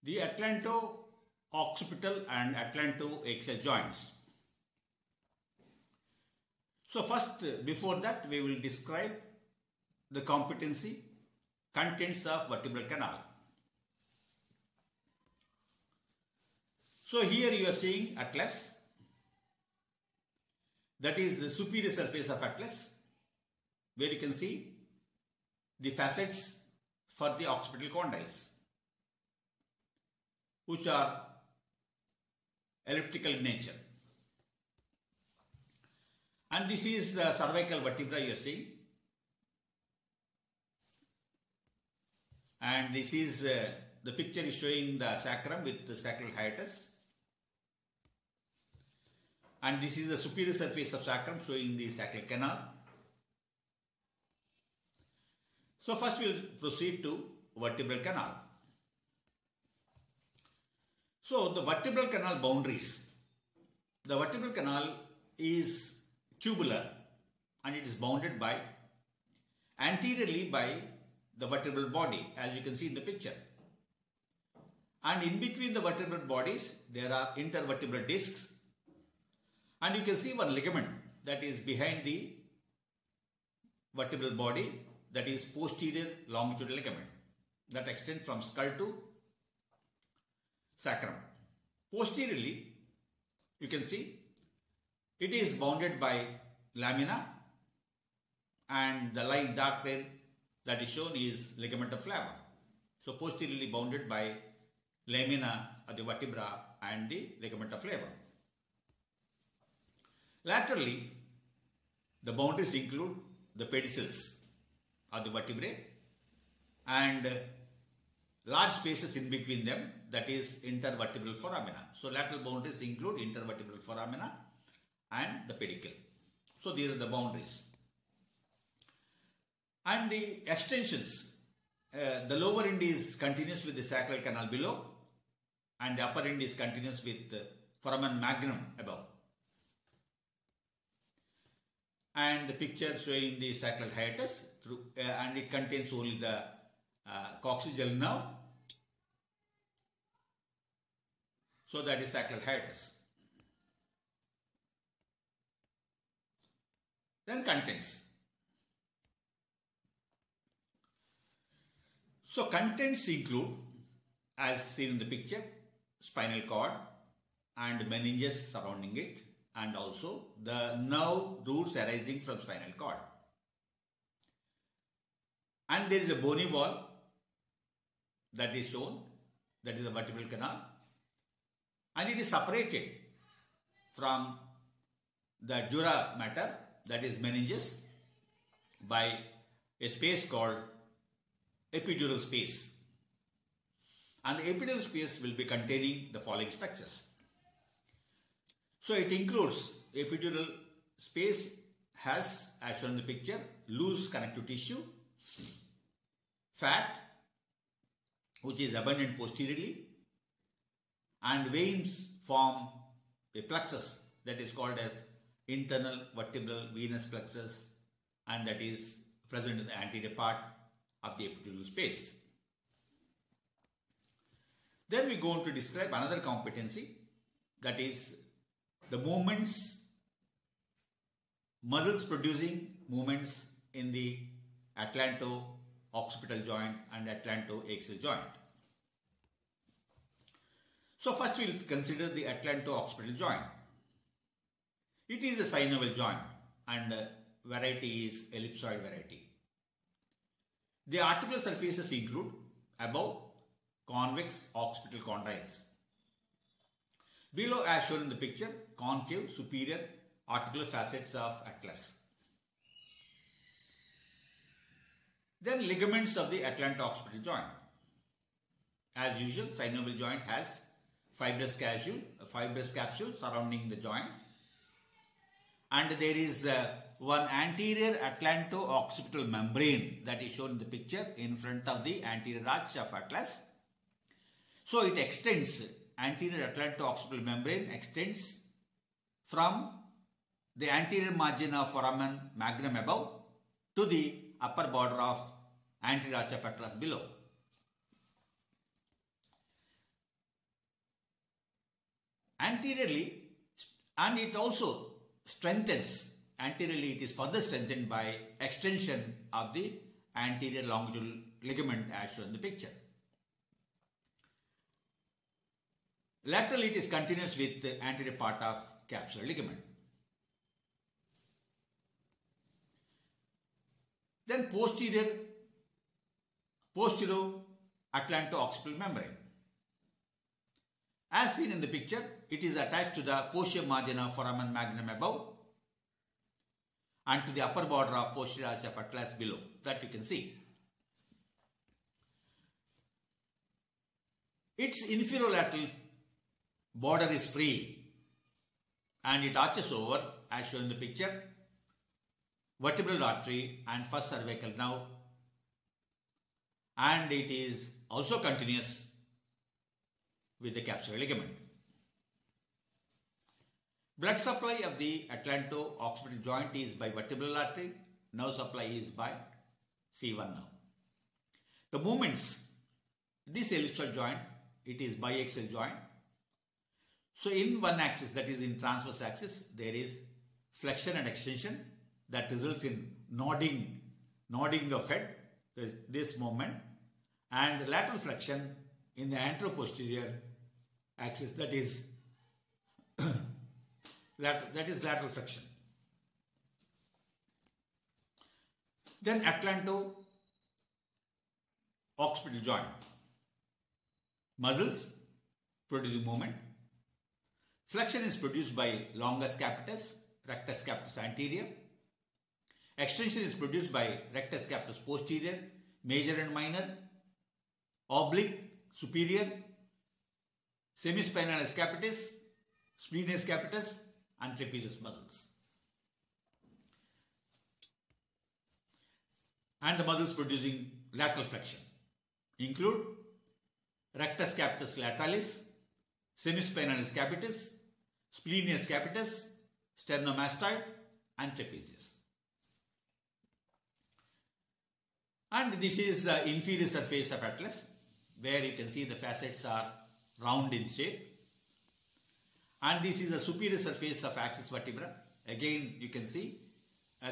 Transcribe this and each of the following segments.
The atlanto-occipital and atlanto-axial joints. So first, before that, we will describe the competency, contents of vertebral canal. So here you are seeing atlas, that is the superior surface of atlas, where you can see the facets for the occipital condyles, which are elliptical in nature. And this is the cervical vertebra you are seeing. And this is the picture is showing the sacrum with the sacral hiatus. And this is the superior surface of sacrum showing the sacral canal. So first we will proceed to vertebral canal. So the vertebral canal boundaries. The vertebral canal is tubular and it is bounded by anteriorly by the vertebral body, as you can see in the picture. And in between the vertebral bodies there are intervertebral discs, and you can see one ligament that is behind the vertebral body, that is posterior longitudinal ligament that extends from skull to sacrum. Posteriorly, you can see it is bounded by lamina, and the line dark red that is shown is ligamentum flava. So posteriorly bounded by lamina of the vertebra and the ligamentum flava. Laterally, the boundaries include the pedicels of the vertebrae and large spaces in between them, that is intervertebral foramina. So lateral boundaries include intervertebral foramina and the pedicle. So these are the boundaries. And the extensions, the lower end is continuous with the sacral canal below, and the upper end is continuous with the foramen magnum above. And the picture showing the sacral hiatus through, and it contains only the coccygeal nerve. So that is sacral hiatus. Then contents. So contents include, as seen in the picture, spinal cord and meninges surrounding it, and also the nerve roots arising from spinal cord. And there is a bony wall that is shown, that is the vertebral canal, and it is separated from the dura mater, that is meninges, by a space called epidural space. And the epidural space will be containing the following structures. So it includes, epidural space has, as shown in the picture, loose connective tissue, fat which is abundant posteriorly, and veins form a plexus that is called as internal vertebral venous plexus, and that is present in the anterior part of the epidural space. Then we go on to describe another competency, that is the movements, muscles producing movements in the atlanto-occipital joint and atlanto-axial joint. So first we will consider the atlanto-occipital joint. It is a synovial joint and variety is ellipsoid variety. The articular surfaces include above convex occipital condyles. Below, as shown in the picture, concave superior articular facets of atlas. Then ligaments of the atlanto-occipital joint. As usual, synovial joint has fibrous capsule surrounding the joint, and there is one anterior atlanto-occipital membrane that is shown in the picture in front of the anterior arch of atlas. So it extends, anterior atlanto-occipital membrane extends from the anterior margin of foramen magnum above to the upper border of anterior arch of atlas below. anteriorly, and it also strengthens. Anteriorly, it is further strengthened by extension of the anterior longitudinal ligament as shown in the picture. Laterally, it is continuous with the anterior part of capsular ligament. Then posterior-atlanto-occipital membrane. As seen in the picture, it is attached to the posterior margin of foramen magnum above and to the upper border of posterior arch of atlas below. That you can see. Its inferolateral border is free and it arches over, as shown in the picture, vertebral artery and first cervical nerve, and it is also continuous with the capsular ligament. Blood supply of the atlanto-occipital joint is by vertebral artery, nerve supply is by C1 nerve. The movements, this ellipsoid joint, it is biaxial joint. So in one axis, that is in transverse axis, there is flexion and extension that results in nodding of head, this movement, and lateral flexion in the anteroposterior axis, that is lateral flexion. Then atlanto-occipital joint. Muscles producing movement. Flexion is produced by longus capitis, rectus capitis anterior. Extension is produced by rectus capitis posterior, major and minor, oblique, superior, semispinalis capitis, splenius capitis, and trapezius muscles. And the muscles producing lateral flexion include rectus capitis lateralis, semispinalis capitis, splenius capitis, sternomastoid, and trapezius. And this is the inferior surface of atlas, where you can see the facets are round in shape. And this is the superior surface of axis vertebra. Again, you can see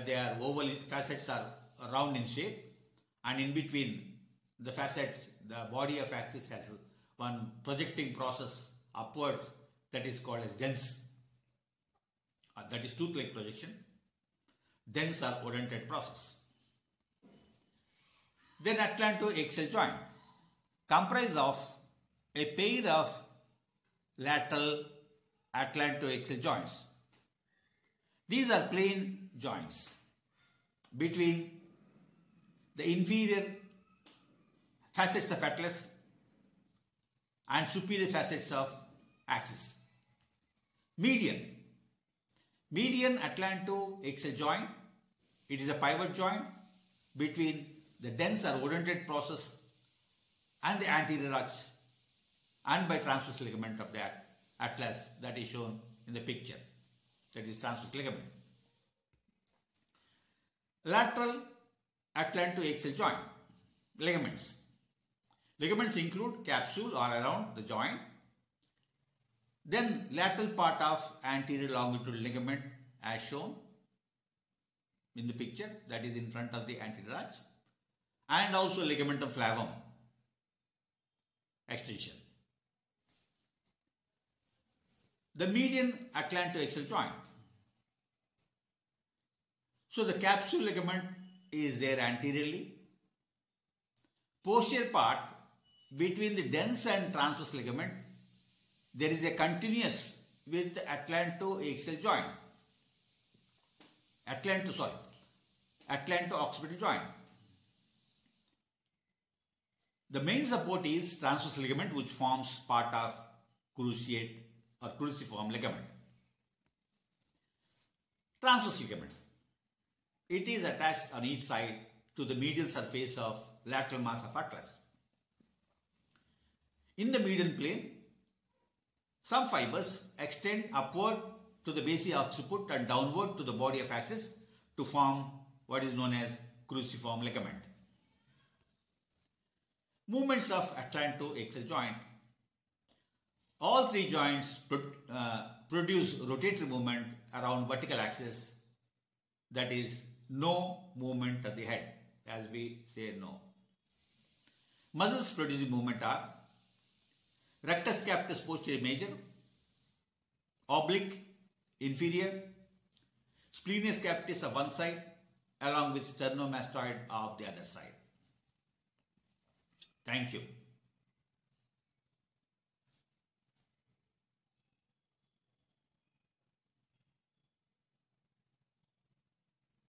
they are oval, facets are round in shape, and in between the facets, the body of axis has one projecting process upwards that is called as dens. That is tooth-like projection. Dens are odentate process. Then atlanto-axial joint comprise of a pair of lateral atlanto-axial joints. These are plain joints between the inferior facets of atlas and superior facets of axis. Median atlanto-axial joint, it is a pivot joint between the dens or odentate process and the anterior arch, and by transverse ligament of the atlas that is shown in the picture, that is transverse ligament. Lateral atlanto-axial joint ligaments. Ligaments include capsule or around the joint. Then lateral part of anterior longitudinal ligament as shown in the picture, that is in front of the anterior arch, and also ligamentum flavum extension. The median atlanto-axial joint. So the capsule ligament is there anteriorly. Posterior part between the dens and transverse ligament, there is a continuous with the atlanto-axial joint. Atlanto-occipital joint. The main support is transverse ligament, which forms part of cruciate or cruciform ligament. Transverse ligament. It is attached on each side to the medial surface of lateral mass of atlas. In the median plane, some fibers extend upward to the basic occiput and downward to the body of axis to form what is known as cruciform ligament. Movements of atlanto-axial joint. All three joints produce rotatory movement around vertical axis, that is no movement of the head, as we say no. Muscles producing movement are rectus capitis posterior major, oblique inferior, splenius capitis of one side along with sternomastoid of the other side. Thank you.